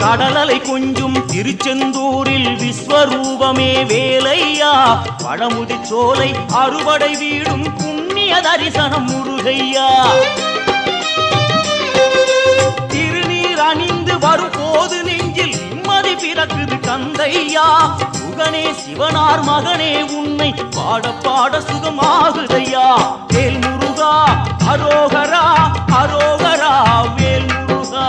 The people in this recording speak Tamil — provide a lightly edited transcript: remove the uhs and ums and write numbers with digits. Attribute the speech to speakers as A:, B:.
A: கடலலை கொஞ்சும் திருச்செந்தூரில் விஸ்வரூபமே வேலையா பழமுதி சோலை அறுபடை வீடும் புண்ணிய தரிசனம் முருகையா திருநீர் அணிந்து வரும் போது நெஞ்சில் நிம்மதி பிறக்குது கந்தையா முகனே சிவனார் மகனே உன்னை பாட பாட சுகமாகுதையா வேல் முருகா அரோகரா அரோகரா வேல் முருகா